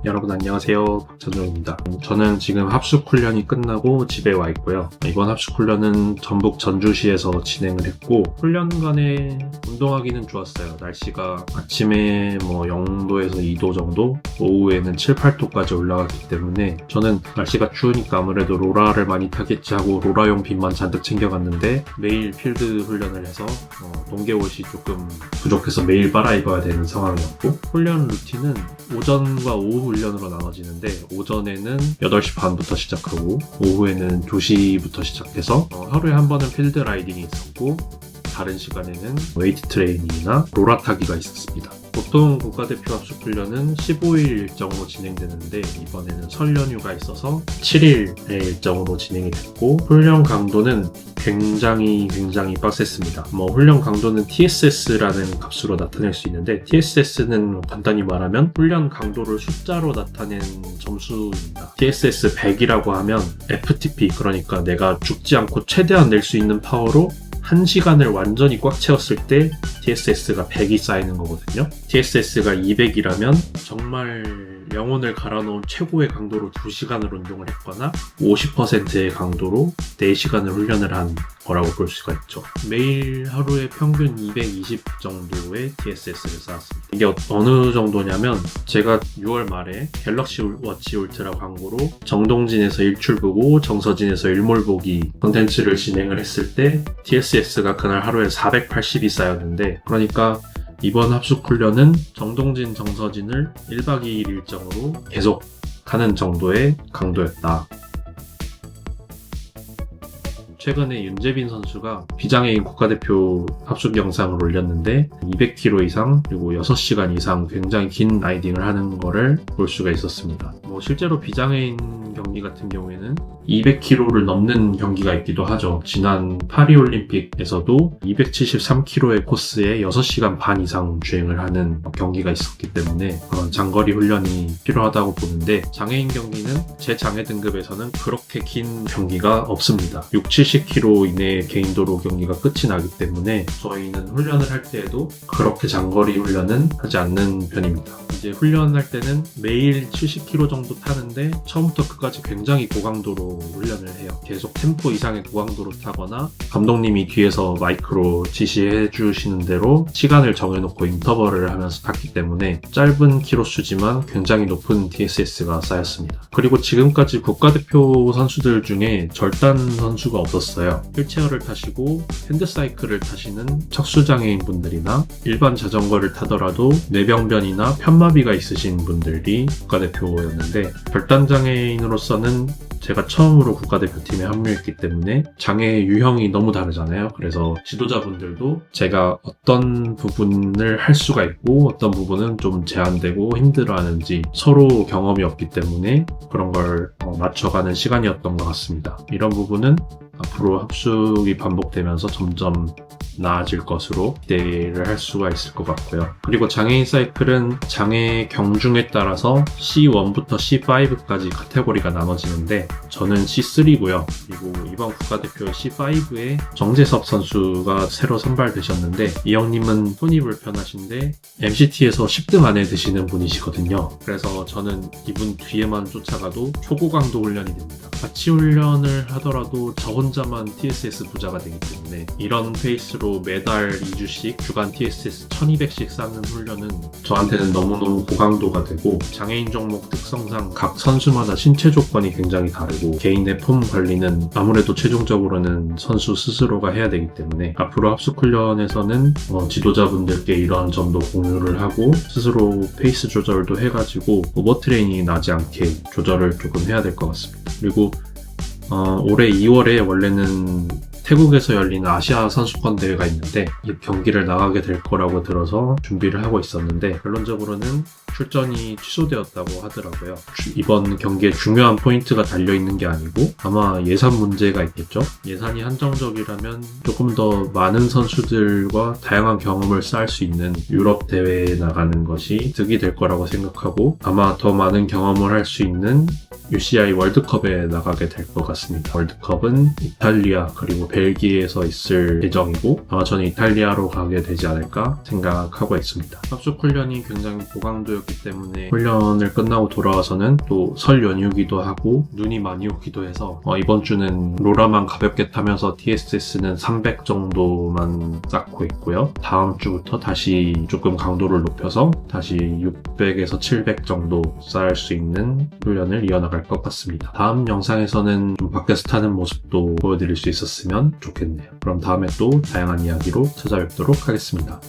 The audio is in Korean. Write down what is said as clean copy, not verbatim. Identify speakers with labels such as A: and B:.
A: 여러분 안녕하세요. 박찬종입니다. 저는 지금 합숙 훈련이 끝나고 집에 와 있고요. 이번 합숙 훈련은 전북 전주시에서 진행을 했고 훈련간에 운동하기는 좋았어요. 날씨가 아침에 0도에서 2도 정도, 오후에는 7, 8도까지 올라가기 때문에 저는 날씨가 추우니까 아무래도 로라를 많이 타겠지 하고 로라용 빗만 잔뜩 챙겨갔는데 매일 필드 훈련을 해서 동계옷이 조금 부족해서 매일 빨아 입어야 되는 상황이었고, 훈련 루틴은 오전과 오후 훈련으로 나눠지는데 오전에는 8시 반부터 시작하고 오후에는 2시부터 시작해서 하루에 한 번은 필드 라이딩이 있었고 다른 시간에는 웨이트 트레이닝이나 로라 타기가 있었습니다. 보통 국가대표 합숙 훈련은 15일 일정으로 진행되는데 이번에는 설 연휴가 있어서 7일의 일정으로 진행이 됐고, 훈련 강도는 굉장히 빡셌습니다. 훈련 강도는 TSS라는 값으로 나타낼 수 있는데, TSS는 간단히 말하면 훈련 강도를 숫자로 나타낸 점수입니다. TSS 100이라고 하면 FTP, 그러니까 내가 죽지 않고 최대한 낼 수 있는 파워로 1시간을 완전히 꽉 채웠을 때 TSS가 100이 쌓이는 거거든요. TSS가 200이라면 정말 영혼을 갈아놓은 최고의 강도로 2시간을 운동을 했거나 50%의 강도로 4시간을 훈련을 한 거라고 볼 수가 있죠. 매일 하루에 평균 220 정도의 TSS를 쌓았습니다. 이게 어느 정도냐면, 제가 6월 말에 갤럭시 워치 울트라 광고로 정동진에서 일출보고 정서진에서 일몰보기 콘텐츠를 진행을 했을 때 TSS가 그날 하루에 480이 쌓였는데, 그러니까 이번 합숙 훈련은 정동진, 정서진을 1박 2일 일정으로 계속 가는 정도의 강도였다. 최근에 윤재빈 선수가 비장애인 국가대표 합숙 영상을 올렸는데 200km 이상 그리고 6시간 이상 굉장히 긴 라이딩을 하는 거를 볼 수가 있었습니다. 실제로 비장애인 경기 같은 경우에는 200km를 넘는 경기가 있기도 하죠. 지난 파리올림픽에서도 273km의 코스에 6시간 반 이상 주행을 하는 경기가 있었기 때문에 그런 장거리 훈련이 필요하다고 보는데, 장애인 경기는 제 장애 등급에서는 그렇게 긴 경기가 없습니다. 6, 70km 이내의 개인도로 경기가 끝이 나기 때문에 저희는 훈련을 할 때에도 그렇게 장거리 훈련은 하지 않는 편입니다. 이제 훈련할 때는 매일 70km 정도 타는데 처음부터 끝까지 굉장히 고강도로 훈련을 해요. 계속 템포 이상의 고강도로 타거나 감독님이 뒤에서 마이크로 지시해 주시는 대로 시간을 정해놓고 인터벌을 하면서 탔기 때문에 짧은 키로수지만 굉장히 높은 TSS가 쌓였습니다. 그리고 지금까지 국가대표 선수들 중에 절단 선수가 없었어요. 휠체어를 타시고 핸드사이클을 타시는 척수장애인 분들이나 일반 자전거를 타더라도 뇌병변이나 편마비가 있으신 분들이 국가대표였는데, 절단장애인으로서는 제가 처음으로 국가대표팀에 합류했기 때문에 장애의 유형이 너무 다르잖아요. 그래서 지도자분들도 제가 어떤 부분을 할 수가 있고 어떤 부분은 좀 제한되고 힘들어하는지 서로 경험이 없기 때문에 그런 걸 맞춰가는 시간이었던 것 같습니다. 이런 부분은 앞으로 합숙이 반복되면서 점점 나아질 것으로 기대를 할 수가 있을 것 같고요. 그리고 장애인 사이클은 장애 경중에 따라서 C1부터 C5까지 카테고리가 나눠지는데 저는 C3고요. 그리고 이번 국가대표 C5에 정재섭 선수가 새로 선발되셨는데, 이 형님은 손이 불편하신데 MCT에서 10등 안에 드시는 분이시거든요. 그래서 저는 이분 뒤에만 쫓아가도 초고강도 훈련이 됩니다. 같이 훈련을 하더라도 저 혼자만 TSS 부자가 되기 때문에 이런 페이스로 매달 2주씩 주간 TSS 1200씩 쌓는 훈련은 저한테는 너무너무 고강도가 되고, 장애인 종목 특성상 각 선수마다 신체 조건이 굉장히 다르고 개인의 폼 관리는 아무래도 최종적으로는 선수 스스로가 해야 되기 때문에 앞으로 합숙 훈련에서는 지도자분들께 이런 점도 공유를 하고 스스로 페이스 조절도 해가지고 오버 트레이닝이 나지 않게 조절을 조금 해야 될 것 같습니다. 그리고 올해 2월에 원래는 태국에서 열리는 아시아 선수권 대회가 있는데 이 경기를 나가게 될 거라고 들어서 준비를 하고 있었는데 결론적으로는 출전이 취소되었다고 하더라고요. 이번 경기에 중요한 포인트가 달려있는 게 아니고 아마 예산 문제가 있겠죠. 예산이 한정적이라면 조금 더 많은 선수들과 다양한 경험을 쌓을 수 있는 유럽 대회에 나가는 것이 득이 될 거라고 생각하고, 아마 더 많은 경험을 할 수 있는 UCI 월드컵에 나가게 될 것 같습니다. 월드컵은 이탈리아 그리고 벨기에에서 있을 예정이고 아마 저는 이탈리아로 가게 되지 않을까 생각하고 있습니다. 합숙 훈련이 굉장히 고강도였기 때문에 훈련을 끝나고 돌아와서는 또 설 연휴기도 하고 눈이 많이 오기도 해서 이번 주는 로라만 가볍게 타면서 TSS는 300 정도만 쌓고 있고요. 다음 주부터 다시 조금 강도를 높여서 다시 600에서 700 정도 쌓을 수 있는 훈련을 이어나갈 것 같습니다. 다음 영상에서는 좀 밖에서 타는 모습도 보여드릴 수 있었으면 좋겠네요. 그럼 다음에 또 다양한 이야기로 찾아뵙도록 하겠습니다.